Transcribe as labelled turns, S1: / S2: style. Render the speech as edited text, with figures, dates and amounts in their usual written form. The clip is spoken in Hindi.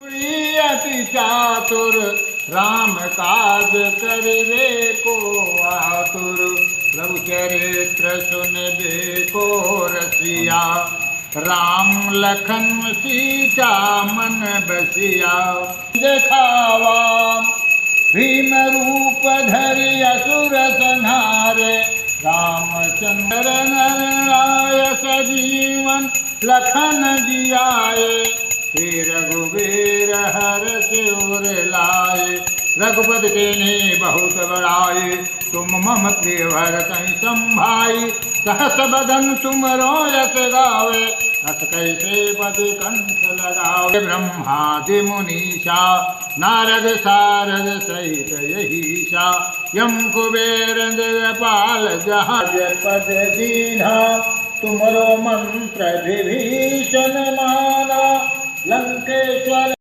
S1: अति चातुर राम काज करिवे को आतुर। प्रभु चरित्र सुनबे को रसिया। राम लखन सीता मन बसिया। देखावा भीम रूप धरि असुर संहारे। रामचंद्र नर सजीवन लखन जियाए। श्री रघुवीर हर सिर लाए। रघुपति के बहुत बड़ाई। तुम मम प्रिय भरत संभाई। सहस बदन तुम रोयस गावे। रस कैसे पति कंठ लगावे। ब्रह्मादि मुनीषा नारद सारद सहित यहीशा। यम कुबेर दिगपाल जहाज पद दीन्हा। तुमरो मंत्र विभीषण माना। लंकेश्वर